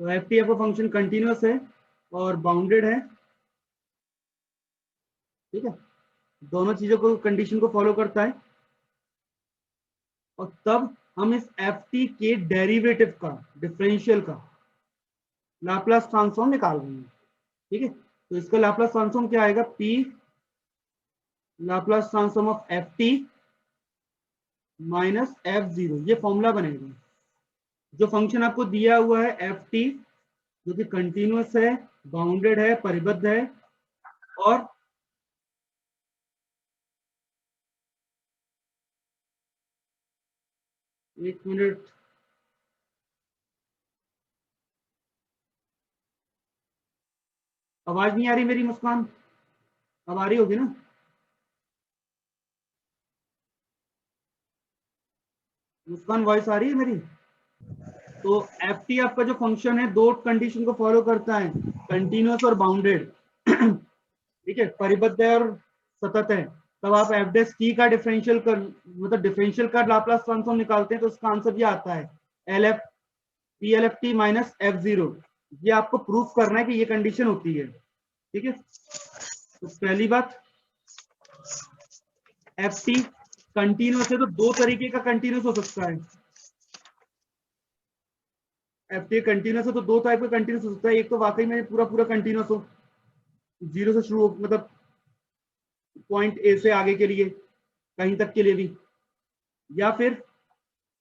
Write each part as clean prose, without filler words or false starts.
तो F T आपका function continuous है और बाउंडेड है, ठीक है, दोनों चीजों को कंडीशन को फॉलो करता है। और तब हम इस एफ टी के डेरिवेटिव का, डिफरेंशियल का लाप्लास ट्रांसफॉर्म निकाल रहे हैं, ठीक है। तो इसका लाप्लास ट्रांसफॉर्म क्या आएगा, P Laplace transform of F T minus F zero, ये फॉर्मूला बनेगा। जो फंक्शन आपको दिया हुआ है एफ टी, जो कि कंटिन्यूस है, बाउंडेड है, परिबद्ध है, और एक मिनट, आवाज नहीं आ रही मेरी मुस्कान? अब आ रही होगी ना? मुस्कान वॉइस आ रही है मेरी? तो एफ टी आपका जो फंक्शन है दो कंडीशन को फॉलो करता है, कंटिन्यूस और बाउंडेड, ठीक है, परिबद्ध है और सतत है। तब आप एफ डेस टी का डिफरेंशियल कर, मतलब डिफरेंशियल का लाप्लास ट्रांसफॉर्म निकालते हैं, तो उसका आंसर ये आता है L F P L F T minus F zero. ये आपको प्रूफ करना है कि ये कंडीशन होती है, ठीक है। तो पहली बात, एफ टी कंटिन्यूस है तो दो तरीके का कंटिन्यूस हो सकता है। एफ टी कंटिन्यूस है तो दो टाइप का कंटिन्यूस हो सकता है। एक तो वाकई में पूरा पूरा कंटिन्यूस हो, जीरो से शुरू हो, मतलब पॉइंट ए से आगे के लिए कहीं तक के लिए भी, या फिर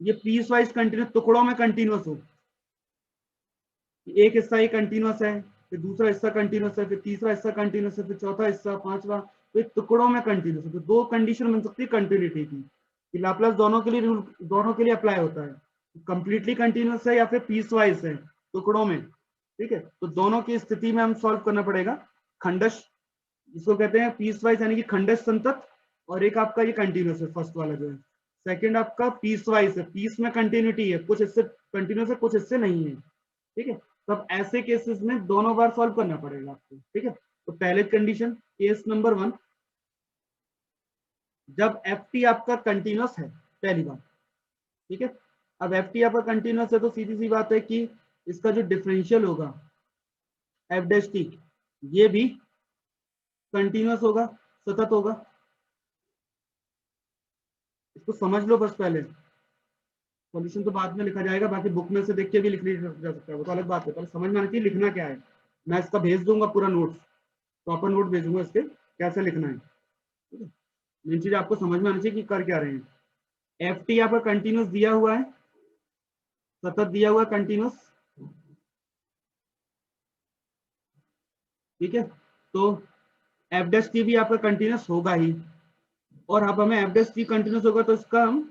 ये पीस वाइज कंटिन्यूस टुकड़ों में कंटिन्यूस हो, एक हिस्सा ये कंटिन्यूस है, फिर दूसरा हिस्सा कंटिन्यूस है, फिर तीसरा हिस्सा कंटिन्यूस है, फिर चौथा हिस्सा, पांचवा, तो टुकड़ों में कंटिन्यूस है। तो दो कंडीशन बन सकती है कंटिन्यूटी की, कि लाप्लास दोनों के लिए रूल, दोनों के लिए अप्लाई होता है, कंप्लीटली कंटिन्यूस है या फिर पीस वाइज है, टुकड़ों में, ठीक है। तो दोनों की स्थिति में हम सॉल्व करना पड़ेगा। खंडश, इसको कहते हैं पीस वाइज यानी कि खंडश संतत, और एक आपका ये कंटिन्यूस है फर्स्ट वाला जो है। सेकंड आपका पीस वाइज है, पीस में कंटिन्यूटी है, कुछ हिस्से कंटिन्यूस है कुछ हिस्से नहीं है, ठीक है। तब ऐसे केसेस में दोनों बार सॉल्व करना पड़ेगा आपको, ठीक है। तो पहले कंडीशन, केस नंबर 1, जब एफ टी आपका कंटिन्यूस है, पहली बात, ठीक है। अब एफ टी आपका कंटिन्यूस है तो सीधी सी बात है कि इसका जो डिफरेंशियल होगा एफ डैश टी, ये भी कंटिन्यूस होगा, सतत होगा। इसको समझ लो बस पहले, सॉल्यूशन तो बाद में लिखा जाएगा, बाकी बुक में से देख के भी लिख लिया जा सकता है, वो तो अलग बात है, पर समझ में आना चाहिए लिखना क्या है। मैं इसका भेज दूंगा पूरा नोट्स, प्रॉपर नोट भेजूंगा इसके कैसे लिखना है, ठीक है। मेन चीज आपको समझ में आनी चाहिए कि कर क्या रहे हैं। एफ टी आपका कंटिन्यूस दिया हुआ है, सतत दिया हुआ है, कंटिन्यूस, ठीक है। तो एफ डैश टी भी आपका कंटिन्यूस होगा ही, और अब हमें एफ डैश टी कंटिन्यूस होगा तो इसका हम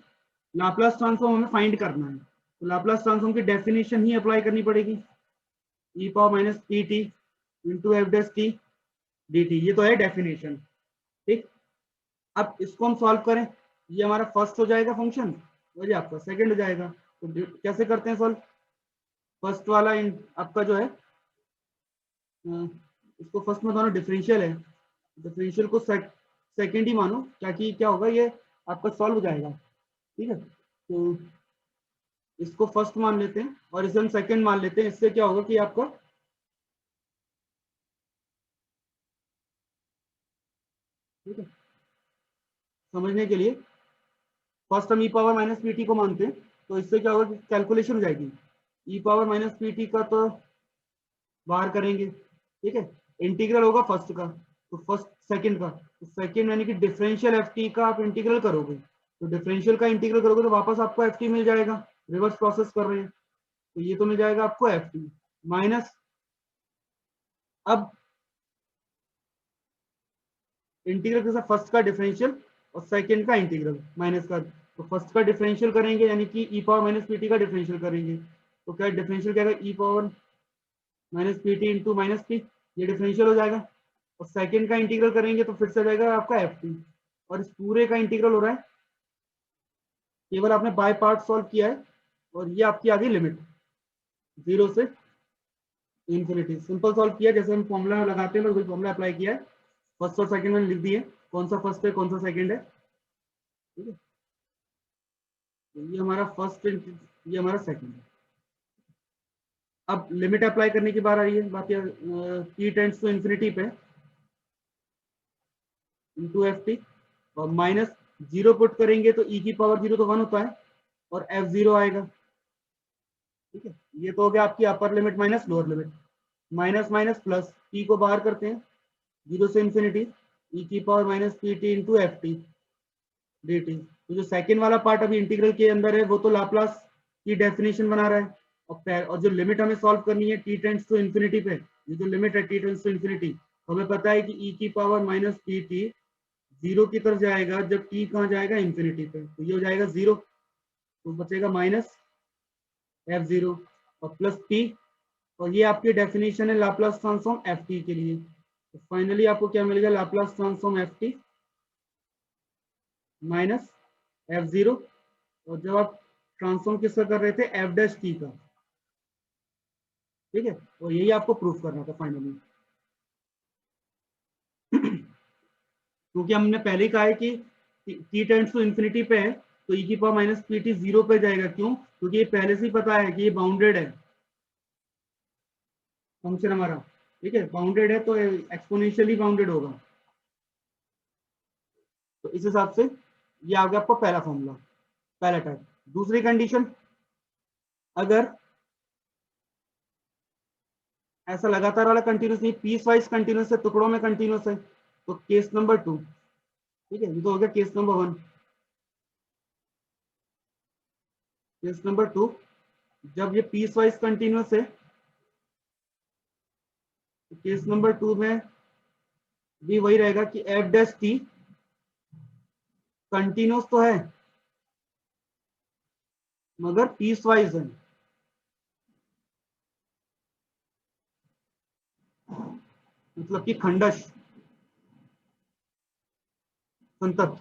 लाप्लास ट्रांसफॉर्म हमें फाइंड करना है। तो लाप्लास ट्रांसफॉर्म की डेफिनेशन ही अप्लाई करनी पड़ेगी, E power minus P T into F dash T D T, ये तो है डेफिनेशन, ठीक। अब इसको हम सॉल्व करें, ये हमारा फर्स्ट हो जाएगा फंक्शन, और ये आपका सेकंड हो जाएगा। तो कैसे करते हैं सॉल्व? फर्स्ट वाला आपका जो है, इसको फर्स्ट में दोनों डिफरेंशियल है, डिफरेंशियल को सेकंड ही मानो, ताकि क्या होगा, ये आपका सॉल्व हो जाएगा, ठीक है। तो इसको फर्स्ट मान लेते हैं और इसे हम सेकंड मान लेते हैं। इससे क्या होगा कि आपका, ठीक है, समझने के लिए फर्स्ट हम ई पावर माइनस पी टी को मानते हैं, तो इससे क्या होगा कि कैलकुलेशन हो जाएगी। ई पावर माइनस पी टी का तो बाहर करेंगे, ठीक है, इंटीग्रल होगा फर्स्ट का, तो फर्स्ट सेकंड का, तो सेकंड यानी कि डिफरेंशियल एफ टी का आप इंटीग्रल करोगे, तो डिफरेंशियल का इंटीग्रल करोगे तो वापस आपको एफ टी मिल जाएगा, रिवर्स प्रोसेस कर रहे हैं, तो ये तो मिल जाएगा आपको एफ टी माइनस, अब इंटीग्रल के साथ फर्स्ट का डिफरेंशियल और सेकंड का इंटीग्रल माइनस का, तो फर्स्ट का डिफरेंशियल करेंगे यानी कि E power minus P T का डिफरेंशियल करेंगे, तो क्या डिफरेंशियल क्या है, E power minus P T into minus P, ये डिफरेंशियल हो जाएगा, और सेकंड का इंटीग्रल करेंगे तो फिर से जाएगा आपका एफ टी, और इस पूरे का इंटीग्रल हो रहा है, केवल आपने बाय पार्ट सॉल्व किया है, और ये आपकी आ गई लिमिट 0 से इन्फिनिटी। सिंपल सॉल्व किया, जैसे हम फॉर्मूला लगाते हैं वही फॉर्मूला अप्लाई किया है, फर्स्ट और सेकंड में लिख दिए कौन सा फर्स्ट है कौन सा सेकंड है, ठीक है। तो ये हमारा फर्स्ट, ये हमारा सेकंड है। अब लिमिट अप्लाई करने की बार आ रही है, बात t टेंड्स टू इंफिनिटी पे इंटू एफ टी, और माइनस जीरो पुट करेंगे तो e की पावर 0 तो 1 होता है और f0 आएगा। ठीक है, ये तो हो गया आपकी upper limit minus lower limit. Minus minus plus, t को बाहर करते हैं 0 से इंफिनिटी, e की power minus P T into F T D T. तो जो सेकेंड वाला पार्ट अभी इंटीग्रल के अंदर है वो तो लाप्लास की डेफिनेशन बना रहा है, और जो लिमिट हमें सॉल्व करनी है टी टेंड्स टू इंफिनिटी पे, ये जो लिमिट है टी टेंड्स टू इंफिनिटी, तो हमें पता है कि e की पावर माइनस पी टी 0 की तरफ जाएगा जब t कहाँ जाएगा इंफिनिटी पे, तो ये हो जाएगा 0, तो बचेगा माइनस f0 और प्लस t, और ये आपकी डेफिनेशन है लाप्लास ट्रांसफॉर्म एफ टी के लिए। तो फाइनली आपको क्या मिलेगा, Laplace transform F T minus f0, और जब आप ट्रांसफॉर्म किसका कर रहे थे, एफ डैश टी का। ठीक है, और यही आपको प्रूफ करना था फाइनली। क्योंकि हमने पहले ही कहा है कि t टेंड्स टू इंफिनिटी पे है तो e की पावर माइनस पी टी 0 पे जाएगा। क्यों? क्योंकि ये पहले से ही पता है कि ये बाउंडेड है फंक्शन हमारा। ठीक है, बाउंडेड है तो एक्सपोनेंशियली बाउंडेड होगा। तो इस हिसाब से ये आ गया आपका पहला फॉर्मूला, पहला टाइप। दूसरी कंडीशन, अगर ऐसा लगातार वाला कंटिन्यूस नहीं, पीस वाइज कंटिन्यूस है, टुकड़ों में कंटिन्यूस है, तो केस नंबर 2। ठीक है, ये तो हो गया केस नंबर 1। केस नंबर 2, जब ये पीस वाइज कंटिन्यूस है, तो केस नंबर 2 में भी वही रहेगा कि एफ डैश टी कंटिन्यूस तो है मगर पीस वाइज है, मतलब कि खंडश, संतत।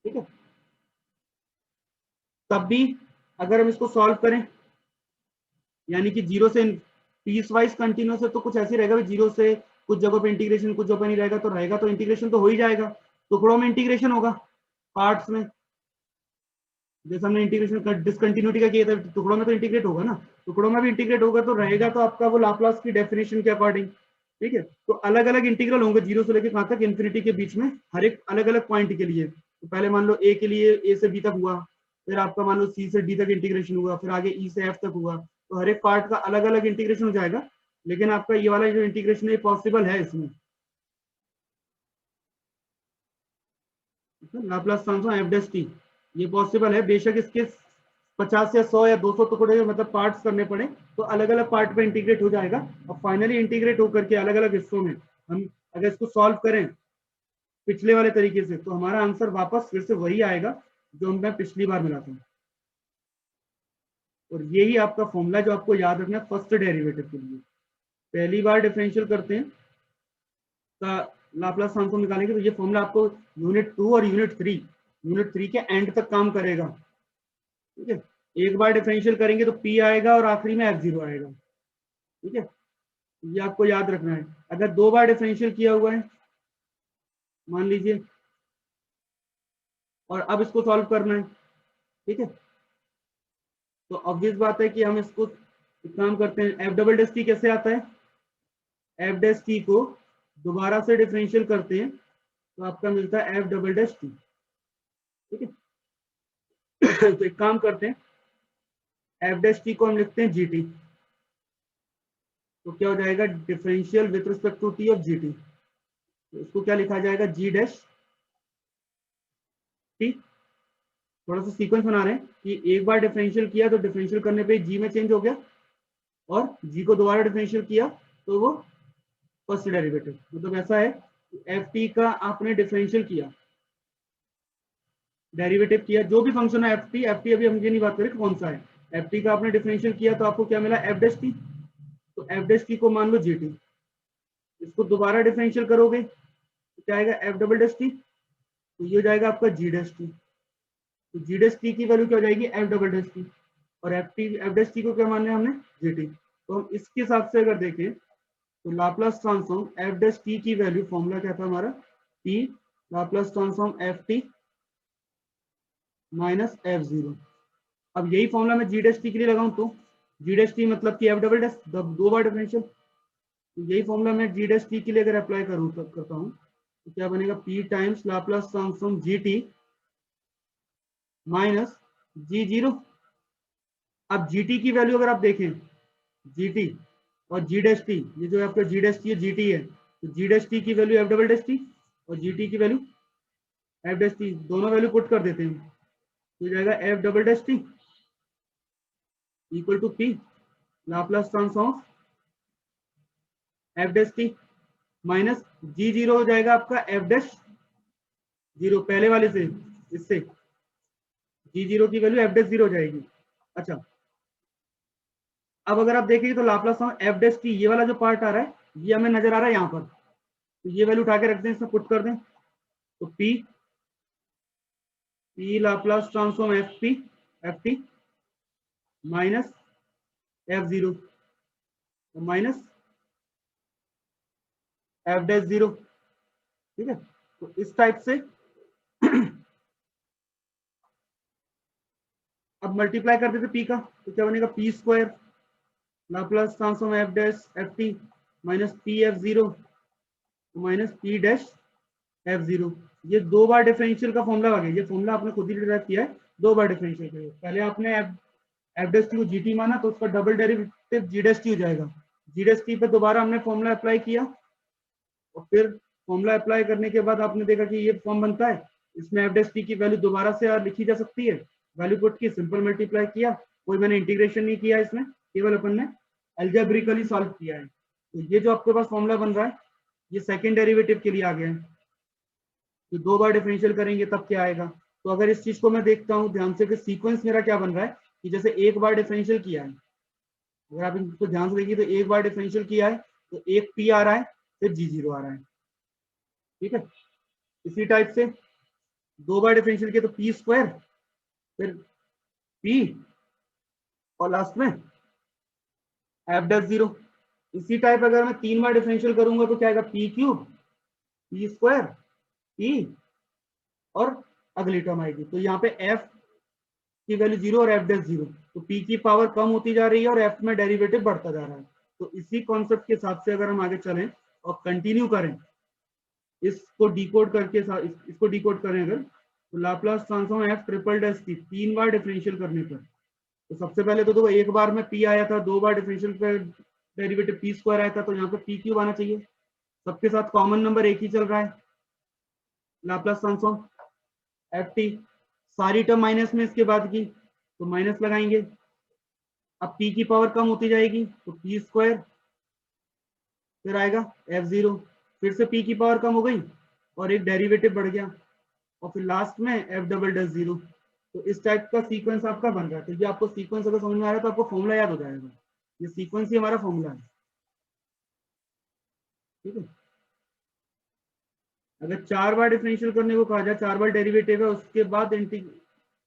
ठीक है, तब भी अगर हम इसको सॉल्व करें, यानी कि 0 से पीस वाइज कंटिन्यूस है तो कुछ ऐसे रहेगा, 0 से कुछ जगहों पे इंटीग्रेशन, कुछ जगह पे नहीं रहेगा तो इंटीग्रेशन तो हो ही जाएगा। टुकड़ों में इंटीग्रेशन होगा, पार्ट्स में, जैसे हमने इंटीग्रेशन डिसकंटिन्यूटी का किया था, टुकड़ों में तो इंटीग्रेट होगा ना, टुकड़ों में भी इंटीग्रेट होगा तो रहेगा तो आपका वो लाप्लास की डेफिनेशन के अकॉर्डिंग। ठीक है, तो अलग अलग इंटीग्रल होंगे 0 से लेकर कहां तक, इन्फिनिटी के बीच में, हर एक अलग अलग पॉइंट के लिए। तो पहले मान लो ए के लिए ए से बी तक हुआ, फिर आपका मान लो सी से डी तक इंटीग्रेशन हुआ, फिर आगे ई से एफ तक हुआ, तो हर एक पार्ट का अलग अलग इंटीग्रेशन हो जाएगा। लेकिन आपका ये वाला जो इंटीग्रेशन है पॉसिबल है इसमें, Laplace transform F dash T, ये पॉसिबल है। बेशक इसके 50 या 100 या 200 टुकड़े मतलब पार्ट्स करने पड़े तो अलग अलग पार्ट पे इंटीग्रेट हो जाएगा, और फाइनली इंटीग्रेट होकर के अलग अलग हिस्सों में हम अगर इसको सॉल्व करें पिछले वाले तरीके से, तो हमारा आंसर वापस फिर से वही आएगा जो मैं पिछली बार मिला था। और यही आपका फॉर्मूला जो आपको याद रखना है फर्स्ट डेरिवेटिव के लिए। पहली बार डिफरेंशियल करते हैं का लाप्लास ट्रांसफॉर्म निकालेंगे तो ये फॉर्मूला आपको यूनिट 2 और यूनिट 3 के एंड तक काम करेगा। ठीक है, एक बार डिफरेंशियल करेंगे तो P आएगा और आखिरी में F0 आएगा। ठीक है, ये आपको याद रखना है। अगर 2 बार डिफरेंशियल किया हुआ है मान लीजिए, और अब इसको सॉल्व करना है, ठीक है, तो ऑब्वियस बात है कि हम इसको एक काम करते हैं, एफ डबल डैश टी कैसे आता है, एफ डैश टी को दोबारा से डिफरेंशियल करते हैं तो आपका मिलता है एफ डबल डैश टी। ठीक है, तो एक काम करते हैं, एफ डैश टी को हम लिखते हैं जी टी, तो क्या हो जाएगा, differential with respect to T of G T, तो इसको क्या लिखा जाएगा, जी डैश टी। थोड़ा सा सीक्वेंस बना रहे हैं कि एक बार डिफरेंशियल किया तो डिफरेंशियल करने पे जी में चेंज हो गया, और जी को दोबारा डिफरेंशियल किया तो वो फर्स्ट डेरिवेटिव, मतलब ऐसा है एफ टी का आपने डिफरेंशियल किया, डेरिवेटिव किया, जो भी फंक्शन है एफ टी अभी हम ये नहीं बात करें कौन सा है, एफ टी का आपने डिफरेंशियल किया तो आपको क्या मिला, एफ डैश टी, तो एफ डैश टी को मान लो जी टी, इसको दोबारा डिफरेंशियल करोगे तो क्या आएगा, एफ डबल डैश टी, तो ये हो जाएगा आपका जी डैश टी, तो जी डैश टी की वैल्यू क्या हो जाएगी, एफ डबल डैश टी, और एफ डैश टी को क्या मान लिया हमने, जी टी। तो हम इसके हिसाब से अगर देखें तो Laplace transform F dash T की वैल्यू, फॉर्मूला क्या था हमारा, T Laplace transform F T minus F0। अब यही फॉर्मूला मैं जी डैश टी के लिए लगाऊं तो जी डैश टी मतलब कि एफ डबल डैश, दो बार डिफरेंशियल। तो यही फॉर्मूला मैं जी डैश टी के लिए अगर अप्लाई करूँ तब करता हूँ तो क्या बनेगा, P times Laplace transform G T minus G zero. अब जी टी की वैल्यू अगर आप देखें, जी टी और जी डैश टी, ये जो आपका जी डैश टी है जी टी है, तो जी डैश टी की value F double dash T और जी टी की वैल्यू एफ डैश टी, दोनों वैल्यू पुट कर देते हैं तो जाएगा F double dash T equal to P Laplace transform F dash T minus G zero हो जाएगा आपका एफ डैश जीरो, पहले वाले से इससे जी जीरो की वैल्यू एफ डैश जीरो हो जाएगी। अच्छा, अब अगर आप देखेंगे तो लाप्लास एफ डैश टी, ये वाला जो पार्ट आ रहा है ये हमें नजर आ रहा है यहाँ पर, तो ये वैल्यू उठा के रख दें, इसमें पुट कर दें तो P Laplace transform F T minus F zero minus F dash zero. ठीक है, तो इस टाइप से अब मल्टीप्लाई कर देते पी का, तो क्या बनेगा, P square Laplace transform F dash F T minus P F zero minus P dash F zero. ये दो बार डिफरेंशियल का फॉर्मूला आ गया, ये फॉर्मूला आपने खुद ही डिराइव किया है, दो बार डिफरेंशियल के लिए। पहले आपने एफ डैश टी को जीटी माना तो उसका डबल डेरिवेटिव जी डैश टी हो जाएगा, जी डैश टी पे दोबारा हमने फॉर्मूला अप्लाई किया और फिर फॉर्मूला अप्लाई करने के बाद आपने देखा कि ये फॉर्म बनता है, इसमें एफ डैश टी की वैल्यू दोबारा से लिखी जा सकती है, वैल्यू पुट की, सिंपल मल्टीप्लाई किया, कोई मैंने इंटीग्रेशन नहीं किया इसमें, केवल अपन ने अलजेब्रिकली सॉल्व किया है। तो ये जो आपके पास फॉर्मूला बन रहा है ये सेकंड डेरिवेटिव के लिए आ गया है, तो दो बार डिफरेंशियल करेंगे तब क्या आएगा। तो अगर इस चीज को मैं देखता हूँ ध्यान से कि सीक्वेंस मेरा क्या बन रहा है, कि जैसे एक बार डिफरेंशियल किया है, अगर आप इनको ध्यान से देखिए तो एक बार डिफरेंशियल किया है तो एक पी आ रहा है फिर जी जीरो आ रहा है। ठीक है, इसी टाइप से दो बार डिफरेंशियल किया तो पी स्क्वायर फिर पी और लास्ट में एफ डैश जीरो। इसी टाइप अगर मैं तीन बार डिफरेंशियल करूंगा तो क्या आएगा, P cube P square P और अगली टर्म आएगी, तो यहाँ पे एफ की वैल्यू जीरो और एफ डैश जीरो, तो पी की पावर कम होती जा रही है और एफ में डेरिवेटिव बढ़ता जा रहा है। तो इसी कॉन्सेप्ट के हिसाब से अगर हम आगे चलें और कंटिन्यू करें, इसको डिकोड करके इसको डिकोड करें अगर, तो Laplace transform F triple dash T तीन बार डिफरेंशियल करने पर, तो सबसे पहले तो देखो एक बार में पी आया था, दो बार डिफरेंशियल पे डेरिवेटिव पी स्क्वायर आया था, तो यहाँ पे पी क्यूब आना चाहिए, सबके साथ कॉमन नंबर एक ही चल रहा है, लाप्लास ट्रांसफॉर्म एफ टी, सारी टर्म माइनस में इसके बाद की तो माइनस लगाएंगे, अब पी की पावर कम होती जाएगी तो पी स्क्वायर फिर आएगा एफ जीरो, फिर से पी की पावर कम हो गई और एक डेरिवेटिव बढ़ गया और फिर लास्ट में एफ डबल डैश जीरो। तो इस टाइप का सीक्वेंस आपका बन रहा है। तो ये आपको सीक्वेंस अगर समझ में आ रहा है तो आपको फॉर्मूला याद हो जाएगा, ये सीक्वेंस ही हमारा फॉर्मूला है। ठीक है, अगर चार बार डिफरेंशियल करने को कहा जाए, चार बार डेरिवेटिव है उसके बाद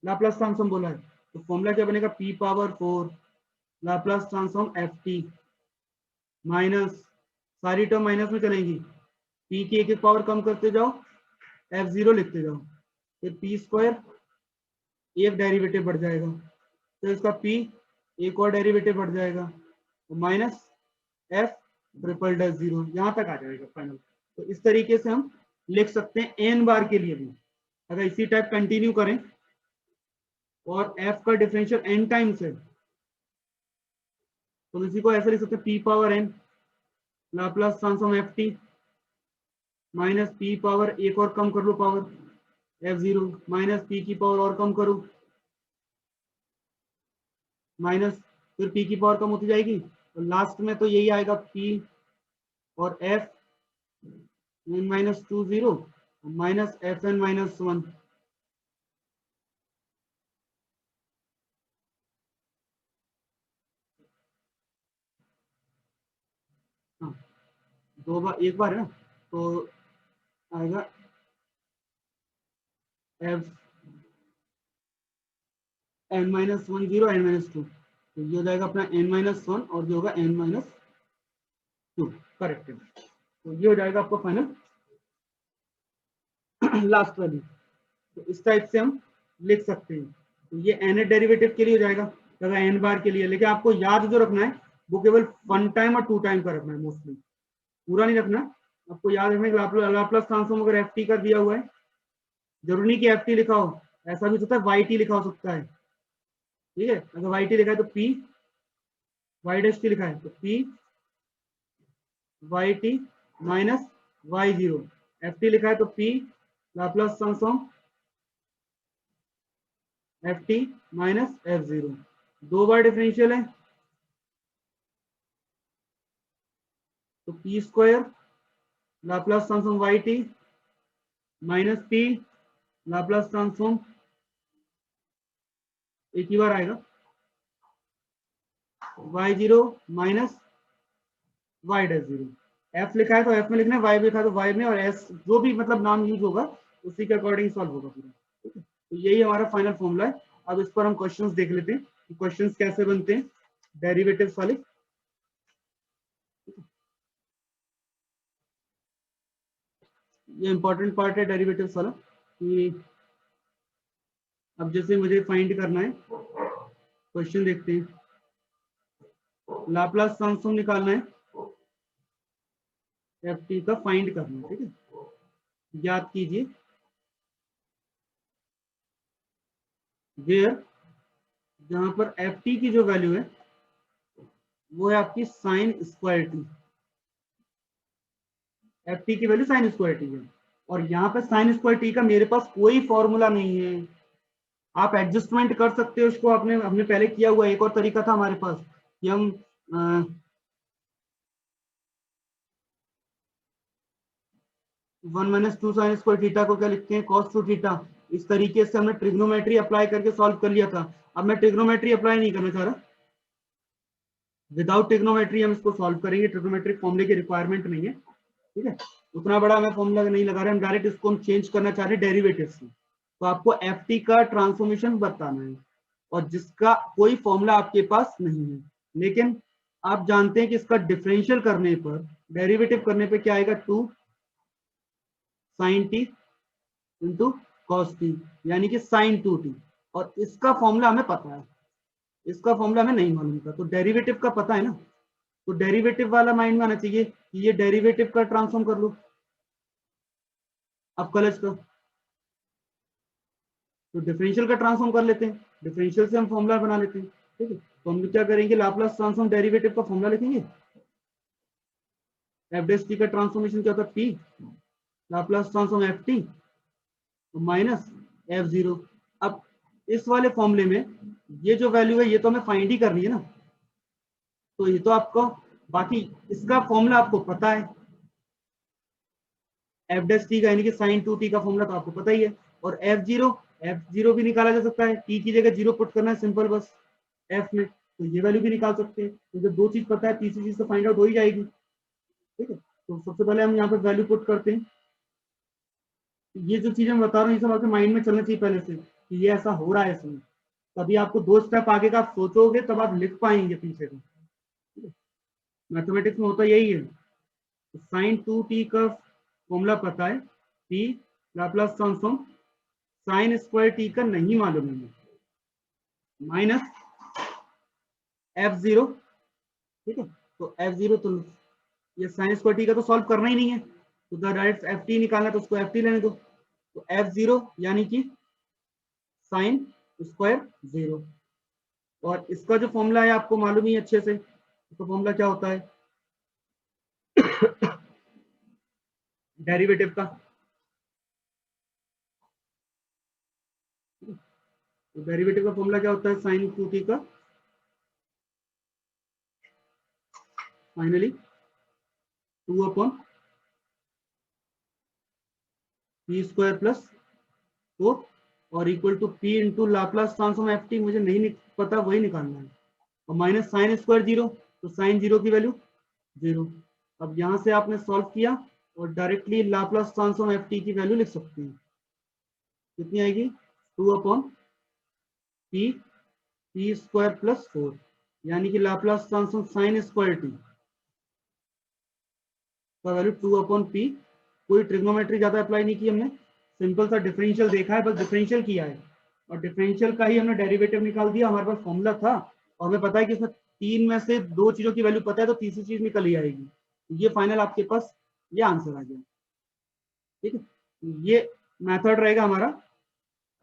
लाप्लास ट्रांसफॉर्म बोला है, तो फॉर्मूला क्या बनेगा, P power four Laplace transform F T minus, सारी टर्म माइनस में चलेंगी, पी की एक एक पावर कम करते जाओ, एफ जीरो लिखते जाओ, फिर पी स्क्वायर एक डेरिवेटिव बढ़ जाएगा, तो इसका पी एक और डेरिवेटिव बढ़ जाएगा, तो minus F triple dash zero, यहां तक आ जाएगा फाइनल। तो इस तरीके से हम लिख सकते हैं एन बार के लिए भी। अगर इसी टाइप कंटिन्यू करें और एफ का डिफरेंशियल एन टाइम्स है तो इसी को ऐसे लिख सकते हैं, P power N Laplace transform F T minus P power एक और कम कर लो power F zero minus P की पावर और कम करो माइनस, फिर पी की पावर कम होती जाएगी और लास्ट में तो यही आएगा पी और F N minus two zero minus F N minus one. हाँ, दो बार एक बार है ना, तो आएगा F N minus one zero N minus two, तो ये हो जाएगा अपना एन माइनस वन और जो होगा एन माइनस टू, करेक्ट है। तो ये हो जाएगा आपको फाइनल लास्ट वैल्यू। तो इस टाइप से हम लिख सकते हैं, तो ये एन डेरिवेटिव के लिए हो जाएगा। अगर एन बार के लिए, लेकिन आपको याद जो रखना है वो केवल 1 टाइम और 2 टाइम का रखना है, मोस्टली पूरा नहीं रखना। आपको याद रखना है लाप्लास ट्रांसफॉर्म अगर एफ टी का दिया हुआ है, जरूरी नहीं कि एफ टी लिखा हो, ऐसा भी होता है वाई टी लिखा हो सकता है, ठीक है। अगर वाई टी लिखा है तो पी वाई डैश टी लिखा है तो P Y T minus Y zero, F T लिखा है तो P Laplace transform F T minus F zero, 2 बार डिफरेंशियल है तो P square Laplace transform Y T minus P Laplace transform, एक ही बार आएगा, Y zero minus Y dash zero. F लिखा है तो एफ में लिखना है, वाई लिखा है तो वाई में, और एस जो भी मतलब नाम यूज होगा उसी के अकॉर्डिंग सॉल्व होगा पूरा, ठीक है। तो यही हमारा फाइनल फॉर्मूला है। अब इस पर हम क्वेश्चंस देख लेते हैं कि क्वेश्चंस कैसे बनते हैं डेरिवेटिव्स वाले। ये इंपॉर्टेंट पार्ट है डेरिवेटिव्स वाला कि अब जैसे मुझे फाइंड करना है, क्वेश्चन देखते हैं, लाप्लास ट्रांसफॉर्म निकालना है, एफ टी का फाइंड करना है, ठीक है। याद कीजिए वेयर, जहां पर एफ टी की जो वैल्यू है वो है आपकी sign square T, F T की वैल्यू साइन स्क्वायर टी है, और यहाँ पे साइन स्क्वायर टी का मेरे पास कोई फॉर्मूला नहीं है। आप एडजस्टमेंट कर सकते हो उसको, आपने हमने पहले किया हुआ एक और तरीका था हमारे पास कि हम 1 - 2 साइन स्क्वायर थीटा को क्या लिखते हैं, कॉस टू थीटा। इस तरीके से हमने ट्रिग्नोमेट्री अप्लाई करके सॉल्व कर लिया था। अब मैं ट्रिग्नोमेट्री अप्लाई नहीं करना चाह रहा, विदाउट ट्रिग्नोमेट्री हम इसको सॉल्व करेंगे, ट्रिग्नोमेट्रिक फॉर्मूले की रिक्वायरमेंट नहीं है, ठीक है। उतना बड़ा हमें फॉर्मूला नहीं लगा रहे, हम डायरेक्ट इसको हम चेंज करना चाह रहे हैं डेरिवेटिव से। तो आपको एफ टी का ट्रांसफॉर्मेशन बताना है, और जिसका कोई फॉर्मूला आपके पास नहीं है, लेकिन आप जानते हैं कि इसका डिफरेंशियल करने पर, डेरिवेटिव करने पे क्या आएगा, 2 sine T into cos T, यानी कि साइन 2t, और इसका फॉर्मूला हमें पता है, इसका फॉर्मूला हमें नहीं मालूम था। तो डेरिवेटिव का पता है ना, तो डेरिवेटिव वाला माइंड में आना चाहिए कि ये डेरिवेटिव का ट्रांसफॉर्म कर लो अब कलज का, तो डिफरेंशियल का ट्रांसफॉर्म कर लेते हैं, डिफरेंशियल से हम फॉर्मूला बना लेते हैं, ठीक है। तो हम क्या करेंगे, लाप्लास ट्रांसफॉर्म डेरिवेटिव का फॉर्मूला लिखेंगे, एफ डैश टी का ट्रांसफॉर्मेशन क्या होता है, P Laplace transform F T minus F zero. अब इस वाले फॉर्मूले में ये जो वैल्यू है ये तो हमें फाइंड ही करनी है ना, तो ये तो आपको, बाकी इसका फॉर्मूला आपको पता है, एफ डैश टी का यानी कि साइन 2t का फॉर्मूला तो आपको पता ही है, और एफ जीरो भी निकाला जा सकता है, टी की जगह जीरो पुट करना है सिंपल बस एफ में, तो ये वैल्यू भी निकाल सकते हैं। तो जब 2 चीज पता है तीसरी चीज तो फाइंड आउट हो ही जाएगी, ठीक है। तो सबसे पहले हम यहाँ पे वैल्यू पुट करते हैं। ये जो चीजें मैं बता रहा हूँ ये सब आपके माइंड में चलना चाहिए पहले से कि ये ऐसा हो रहा है इसमें, तभी आपको 2 स्टेप आगे का आप सोचोगे तब आप लिख पाएंगे पीछे का, ठीक है। मैथमेटिक्स में होता यही है, साइन 2t का फॉर्मूला पता है, p Laplace transform sine square T का नहीं मालूम है, माइनस एफ जीरो, ठीक है। तो एफ जीरो, तो ये साइन स्क्वायर टी का तो सॉल्व करना ही नहीं है, तो डायरेक्ट एफ टी निकालना है तो उसको एफ टी लेने दो, तो एफ जीरो यानी कि साइन स्क्वायर जीरो, और इसका जो फॉर्मूला है आपको मालूम ही अच्छे से, तो फॉर्मूला क्या होता है डेरिवेटिव का, तो डेरिवेटिव का फॉर्मूला क्या होता है, साइन 2t का finally 2 upon P square plus 4 और equal to P into Laplace transform F T, मुझे नहीं पता वही निकालना है, और माइनस साइन स्क्वायर जीरो, तो साइन जीरो की वैल्यू जीरो। अब यहां से आपने सॉल्व किया और directly Laplace transform F T की वैल्यू लिख सकते हैं, कितनी आएगी, 2 upon P P square plus 4, यानी कि Laplace transform sine square T का वैल्यू 2 अपॉन पी। कोई ट्रिग्नोमेट्री ज्यादा अप्लाई नहीं की हमने, सिंपल सा डिफरेंशियल देखा है, बस डिफरेंशियल किया है, और डिफरेंशियल का ही हमने डेरिवेटिव निकाल दिया, हमारे पास फॉर्मूला था और हमें पता है कि इसमें तीन में से दो चीजों की वैल्यू पता है तो तीसरी चीज निकल ही आएगी। ये फाइनल आपके पास ये आंसर आ गया। ठीक है, ये मेथड रहेगा हमारा।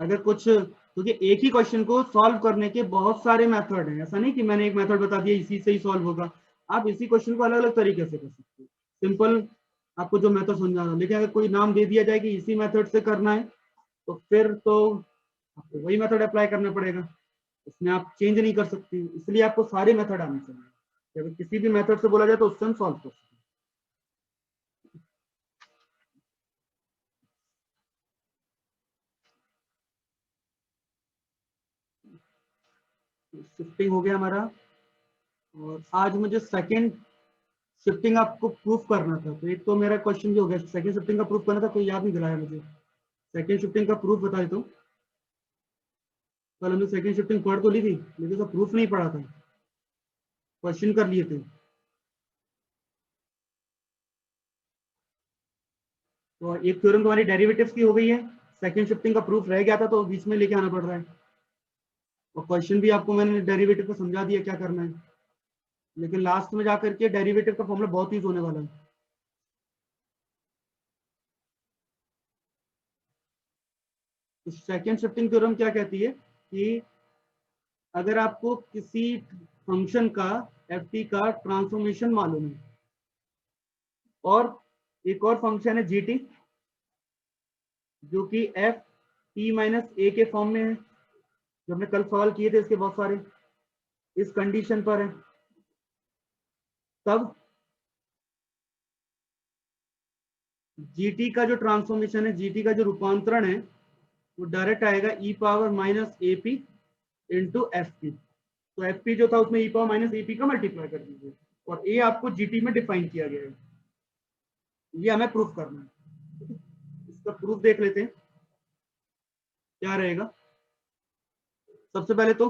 अगर कुछ, क्योंकि एक ही क्वेश्चन को सॉल्व करने के बहुत सारे मेथड हैं, ऐसा नहीं कि मैंने एक मेथड बता दिया इसी से ही सॉल्व होगा। आप इसी क्वेश्चन को अलग अलग तरीके से कर सकते हो, सिंपल आपको जो मेथड समझा रहा हूं। लेकिन अगर कोई नाम दे दिया जाए कि इसी मेथड से करना है तो फिर तो आपको वही मेथड अप्लाई करना पड़ेगा, इसमें आप चेंज नहीं कर सकते। इसलिए आपको सारे मेथड आने चाहिए, अगर किसी भी मेथड से बोला जाए तो उससे हम सॉल्व कर सकते हैं। शिफ्टिंग हो गया हमारा, और आज मुझे सेकंड शिफ्टिंग आपको प्रूफ करना था। तो एक तो मेरा क्वेश्चन जो हो गया, सेकंड शिफ्टिंग का प्रूफ करना था, कोई याद नहीं दिलाया मुझे। सेकंड शिफ्टिंग का प्रूफ बता देता हूँ। कल हमने सेकंड शिफ्टिंग पढ़ तो ली थी लेकिन उसका प्रूफ नहीं पढ़ा था, क्वेश्चन कर लिए थे। तो एक थ्योरम तुम्हारी डेरिवेटिव्स की हो गई है, सेकंड शिफ्टिंग का प्रूफ रह गया था तो बीच में लेके आना पड़ रहा है। और क्वेश्चन भी आपको मैंने डेरिवेटिव को समझा दिया क्या करना है, लेकिन लास्ट में जाकर के डेरिवेटिव का फॉर्मूला बहुत यूज होने वाला है। तो सेकंड शिफ्टिंग थ्योरम क्या कहती है कि अगर आपको किसी फंक्शन का एफ टी का ट्रांसफॉर्मेशन मालूम है, और एक और फंक्शन है जी टी जो कि एफ टी माइनस ए के फॉर्म में है, जो हमने कल सवाल किए थे इसके बहुत सारे, इस कंडीशन पर है, तब जीटी का जो ट्रांसफॉर्मेशन है, जीटी का जो रूपांतरण है, वो डायरेक्ट आएगा E power minus A P into F P. तो एफ पी जो था उसमें E power minus A P का मल्टीप्लाई कर दीजिए, और ए आपको जीटी में डिफाइन किया गया है। ये हमें प्रूफ करना है। इसका प्रूफ देख लेते हैं क्या रहेगा। सबसे पहले तो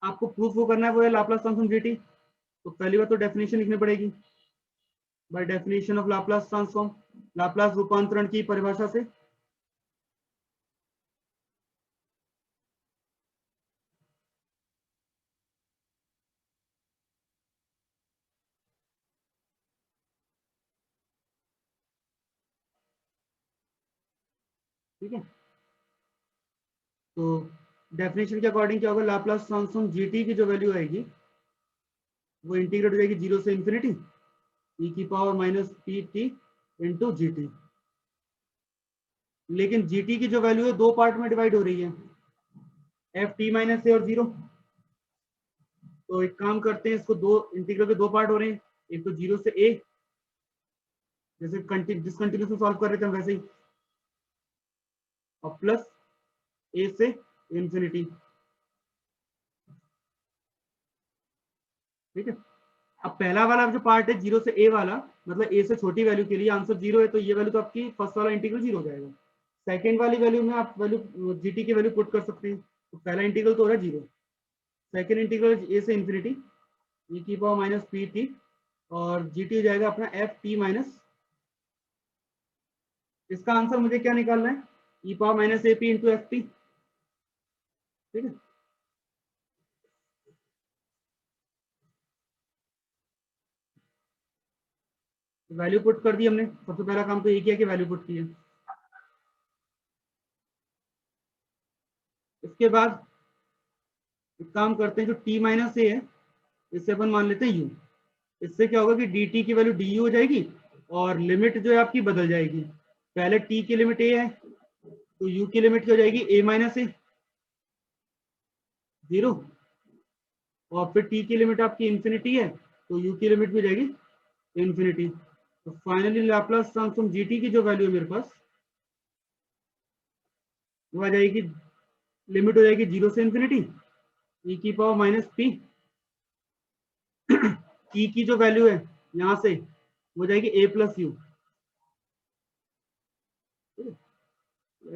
आपको प्रूफ वो करना है, वो है लाप्लास ट्रांसफॉर्म जीटी। तो पहली बात तो डेफिनेशन लिखनी पड़ेगी, by definition of Laplace transform, Laplace रूपांतरण की परिभाषा से। ठीक है, तो डेफिनेशन के अकॉर्डिंग क्या होगा, लाप्लास ट्रांसफॉर्म जीटी की जो वैल्यू आएगी वो इंटीग्रेट हो जाएगी 0 से इंफिनिटी ई की power minus P T into G T. लेकिन जीटी की जो वैल्यू है दो पार्ट में डिवाइड हो रही है, एफ टी माइनस ए और 0। तो एक काम करते हैं, इसको दो इंटीग्रल के दो पार्ट हो रहे हैं, एक तो 0 से ए, जैसे डिसकंटिन्यूस में सॉल्व कर रहे थे हम वैसे ही, और प्लस ए से इंफिनिटी। ठीक है, अब पहला वाला जो पार्ट है 0 से ए वाला, मतलब ए से छोटी वैल्यू के लिए आंसर 0 है, तो ये वैल्यू तो आपकी फर्स्ट वाला इंटीग्रल 0 हो जाएगा। सेकेंड वाली वैल्यू में आप वैल्यू जीटी की वैल्यू पुट कर सकते हैं। तो पहला इंटीग्रल तो हो रहा है 0, सेकेंड इंटीग्रल ए से इंफिनिटी ई की पावर माइनस पी टी, और जी टी हो जाएगा अपना एफ टी माइनस। इसका आंसर मुझे क्या निकालना है, E power minus A P into F T. ठीक है, वैल्यू पुट कर दी हमने। सबसे पहला काम तो ये किया कि वैल्यू पुट की है। इसके बाद एक काम करते हैं, जो टी माइनस ए है इससे अपन मान लेते हैं यू। इससे क्या होगा कि डी टी की वैल्यू डी यू हो जाएगी, और लिमिट जो है आपकी बदल जाएगी। पहले टी की लिमिट ए है तो यू की लिमिट क्या हो जाएगी, ए माइनस ए 0, और फिर टी की लिमिट आपकी इंफिनिटी है तो यू की लिमिट भी हो जाएगी इंफिनिटी। तो फाइनली लाप्लास ट्रांसफॉर्म जीटी की जो वैल्यू है मेरे पास वो आ जाएगी, लिमिट हो जाएगी 0 से इंफिनिटी ई की पावर माइनस पी, टी की जो वैल्यू है यहां से हो जाएगी ए प्लस यू,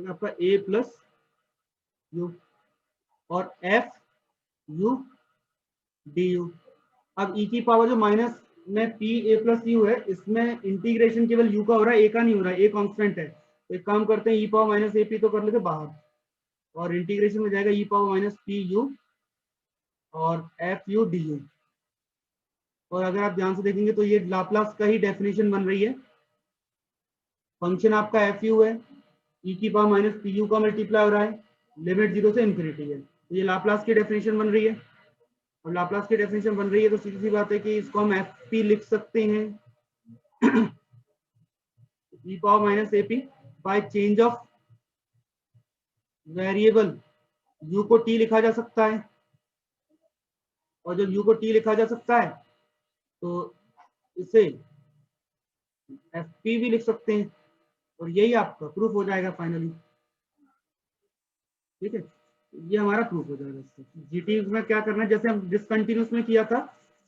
आपका ए प्लस यू, और एफ यू डी यू। अब ई की पावर जो माइनस में पी ए प्लस यू है, इसमें इंटीग्रेशन केवल यू का हो रहा है, ए का नहीं हो रहा है, ए कांस्टेंट है। तो एक काम करते हैं, E power minus A P तो कर लेते बाहर, और इंटीग्रेशन में जाएगा ई पावर माइनस पी यू और एफ यू डी यू। और अगर आप ध्यान से देखेंगे तो ये लाप्लास का ही डेफिनेशन बन रही है। फंक्शन आपका एफ यू है, ई की पावर माइनस पी यू का मल्टीप्लाई हो रहा है, लिमिट 0 से इन्फिनिटी है, तो ये लाप्लास की डेफिनेशन बन रही है। और लाप्लास की डेफिनेशन बन रही है तो सीधी सी बात है कि इसको हम एफ पी लिख सकते हैं, E power minus A P by change of variable. U को टी लिखा जा सकता है, और जब यू को टी लिखा जा सकता है तो इसे एफ पी भी लिख सकते हैं, और यही आपका प्रूफ हो जाएगा फाइनली। ठीक है, ये हमारा प्रूफ हो जाएगा। जीटी में क्या करना है, जैसे हम डिसकंटिन्यूस में किया था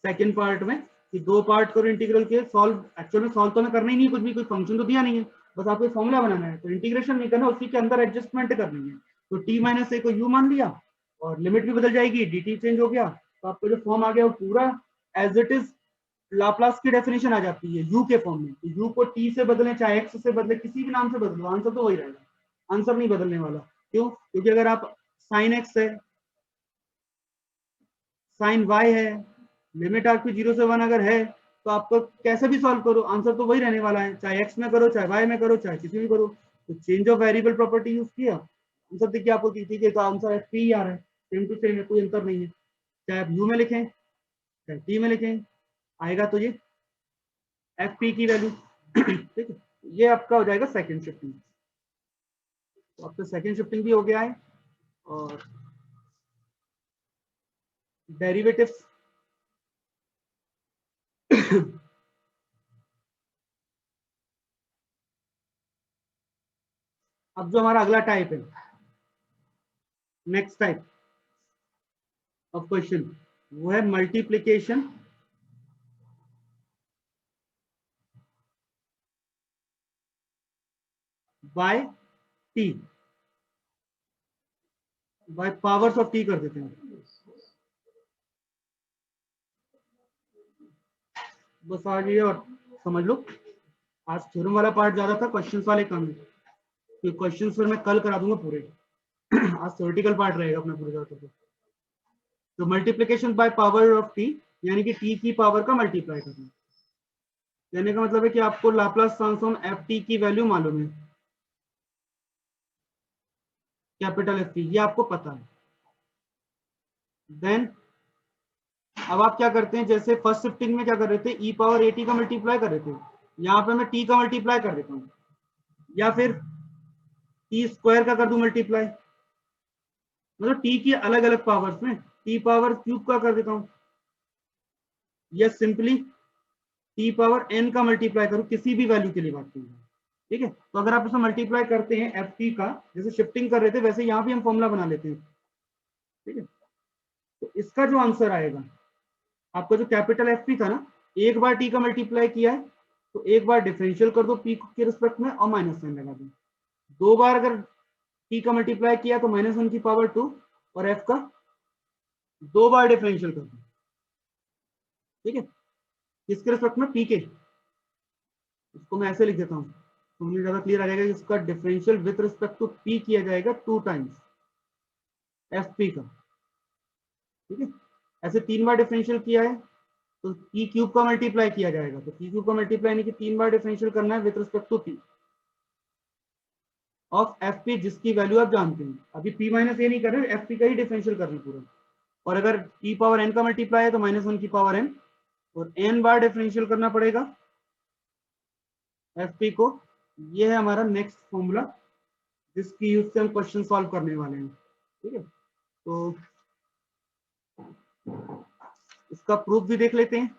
सेकंड पार्ट में कि 2 पार्ट करो इंटीग्रल के, सॉल्व एक्चुअल में सॉल्व तो हमें करना ही नहीं, कुछ भी कोई फंक्शन तो दिया नहीं है, बस आपको फॉर्मूला बनाना है, तो इंटीग्रेशन नहीं करना, उसी के अंदर एडजस्टमेंट करनी है। तो टी माइनस ए को यू मान लिया और लिमिट भी बदल जाएगी, डी टी चेंज हो गया, तो आपको जो फॉर्म आ गया वो पूरा एज इट इज लाप्लास की डेफिनेशन आ जाती है यू के फॉर्म में। यू को टी से बदलें चाहे एक्स से बदले, किसी भी नाम से बदलो, आंसर तो वही रहेगा, आंसर नहीं बदलने वाला। क्यों? क्योंकि अगर आप साइन एक्स है, साइन वाई है, लिमिट आपकी 0 से 1 अगर है तो आपको कैसे भी सॉल्व करो आंसर तो वही रहने वाला है, चाहे एक्स में करो चाहे वाई में करो चाहे किसी भी करो। तो change of variable property use किया, आंसर देखिए आपको ठीक है, तो आंसर एफ पी आ रहा है, सेम टू सेम है, कोई अंतर नहीं है, चाहे आप यू में लिखें चाहे टी में लिखें, आएगा तो ये एफ पी की वैल्यू। ठीक है, ये आपका हो जाएगा सेकेंड शिफ्टिंग। तो आपका सेकेंड शिफ्टिंग भी हो गया है, और डेरिवेटिव्स अब जो हमारा अगला टाइप है, नेक्स्ट टाइप ऑफ क्वेश्चन, वो है multiplication by T, by powers of T कर देते हैं। बस आज ये और समझ लो, आज थ्योरम वाला पार्ट ज्यादा था, क्वेश्चंस वाले कम है, क्योंकि क्वेश्चंस फिर मैं कल करा दूंगा पूरे। आज थ्योरेटिकल पार्ट रहेगा अपना पूरे ज्यादा। तो multiplication by power of T, यानी कि टी की पावर का मल्टीप्लाई करना, कहने का मतलब है कि आपको लाप्लास ट्रांसफॉर्म एफ टी की वैल्यू मालूम है, कैपिटल एफ टी, ये आपको पता है। देन अब आप क्या करते हैं, जैसे फर्स्ट शिफ्टिंग में क्या कर रहे थे, ई पावर ए टी का मल्टीप्लाई कर रहे थे, यहाँ पे मैं टी का मल्टीप्लाई कर देता हूँ, या फिर टी स्क्वायर का कर दूं मल्टीप्लाई, मतलब टी की अलग अलग पावर्स में टी पावर क्यूब का कर देता हूँ, या सिंपली टी पावर एन का मल्टीप्लाई करूँ, किसी भी वैल्यू के लिए बात करूँ। ठीक है, तो अगर आप इसे मल्टीप्लाई करते हैं एफ टी का, जैसे शिफ्टिंग कर रहे थे वैसे यहाँ भी हम फॉर्मूला बना लेते हैं। ठीक है, तो इसका जो आंसर आएगा, आपका जो कैपिटल एफ पी था ना, एक बार टी का मल्टीप्लाई किया है तो एक बार डिफरेंशियल कर दो पी के रिस्पेक्ट में और माइनस साइन लगा दो, दो बार अगर टी का मल्टीप्लाई किया तो -1 की पावर 2 और एफ का दो बार डिफरेंशियल कर दो। ठीक है, किसके रिस्पेक्ट में, पी के, इसको मैं ऐसे लिख देता हूँ तो मुझे ज्यादा क्लियर आ जाएगा कि इसका differential with respect to P किया जाएगा 2 टाइम्स एफ पी का। ठीक है, ऐसे 3 बार डिफरेंशियल किया है तो पी क्यूब का मल्टीप्लाई किया जाएगा, तो पी क्यूब का मल्टीप्लाई नहीं कि 3 बार डिफरेंशियल करना है with respect to P of F P, जिसकी वैल्यू आप जानते हैं। अभी पी माइनस ए नहीं कर रहे, एफ पी का ही डिफरेंशियल कर रहे हैं पूरा, और अगर e पावर n का मल्टीप्लाई है तो -1 की पावर n, और n बार डिफरेंशियल करना पड़ेगा एफ पी को। ये है हमारा नेक्स्ट फॉर्मूला जिसकी यूज से हम क्वेश्चन सॉल्व करने वाले हैं। ठीक है, तो इसका प्रूफ भी देख लेते हैं,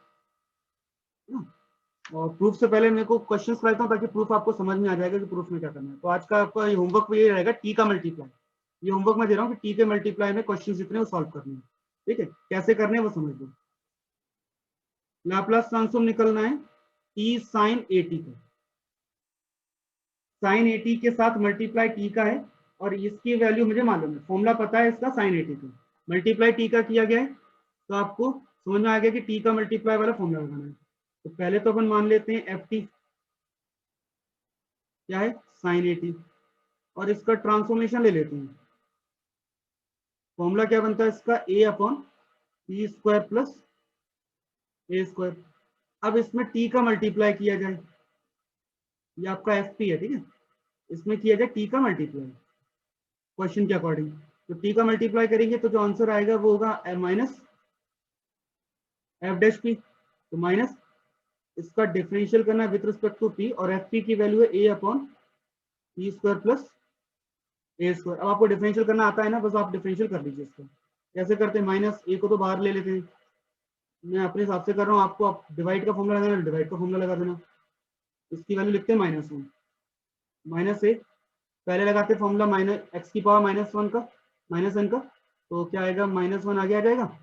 और प्रूफ से पहले मेरे को क्वेश्चंस कराता हूँ ताकि प्रूफ आपको समझ में आ जाएगा कि प्रूफ में क्या करना है। तो आज का आपका होमवर्क ये रहेगा, टी का मल्टीप्लाई, ये होमवर्क मैं दे रहा हूँ कि टी के मल्टीप्लाई में क्वेश्चन जितने वो सॉल्व करने हैं। ठीक है, कैसे करने हैं वो समझ लो। लाप्लास ट्रांसफॉर्म निकलना है टी साइन ए टी का, साइन ए टी के साथ मल्टीप्लाई टी का है, और इसकी वैल्यू मुझे मालूम है, फॉर्मूला पता है इसका साइन ए टी का, मल्टीप्लाई टी का किया गया है, तो आपको समझ में आ गया कि टी का मल्टीप्लाई वाला फॉर्मूला लगाना है। तो पहले तो अपन मान लेते हैं एफ टी क्या है, साइन ए टी, और इसका ट्रांसफॉर्मेशन ले लेते हैं, फॉर्मूला क्या बनता है इसका, a upon P square plus A square. अब इसमें t का मल्टीप्लाई किया जाए, ये आपका एफ पी है, ठीक है, इसमें किया जाए t का मल्टीप्लाई क्वेश्चन के अकॉर्डिंग। तो t का मल्टीप्लाई करेंगे तो जो आंसर आएगा वो होगा माइनस एफ डैश पी। तो माइनस इसका डिफरेंशियल करना विद रिस्पेक्ट टू p, और एफ पी की वैल्यू है a upon P square plus A square. अब आपको डिफरेंशियल करना आता है ना, बस आप डिफरेंशियल कर लीजिए इसको। कैसे करते हैं, माइनस ए को तो बाहर ले लेते हैं, मैं अपने हिसाब से कर रहा हूँ, आपको आप डिवाइड का फॉर्मूला लगाना, डिवाइड का फॉर्मूला लगा देना। इसकी वैल्यू लिखते हैं -1, माइनस ए पहले लगाते फॉर्मूला माइनस एक्स की पावर -1 का, -n का, तो क्या आएगा, -1 आगे आ जाएगा,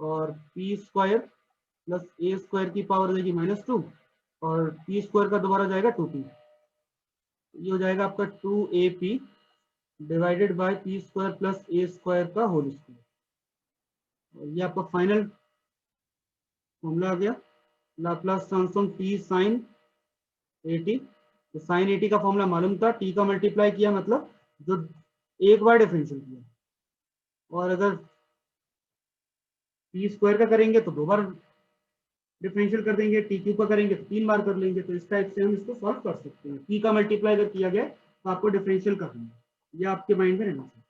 और पी स्क्वायर प्लस ए स्क्वायर की पावर हो जाएगी -2, और पी स्क्वायर का दोबारा जाएगा 2p। ये हो जाएगा आपका 2ap divided by P square plus A square का होल स्क्वायर। ये आपका फाइनल फॉर्मूला आ गया, लाप्लास ट्रांसफॉर्म टी साइन 80। तो साइन 80 का फॉर्मूला मालूम था, टी का मल्टीप्लाई किया मतलब जो एक बार डिफरेंशियल किया, और अगर पी स्क्वायर का करेंगे तो 2 बार डिफरेंशियल कर देंगे, टी क्यूब का करेंगे तो 3 बार कर लेंगे। तो इस टाइप से हम इसको सॉल्व कर सकते हैं। टी का मल्टीप्लाई अगर किया गया तो आपको डिफरेंशियल करना है, ये आपके माइंड में रहना चाहिए।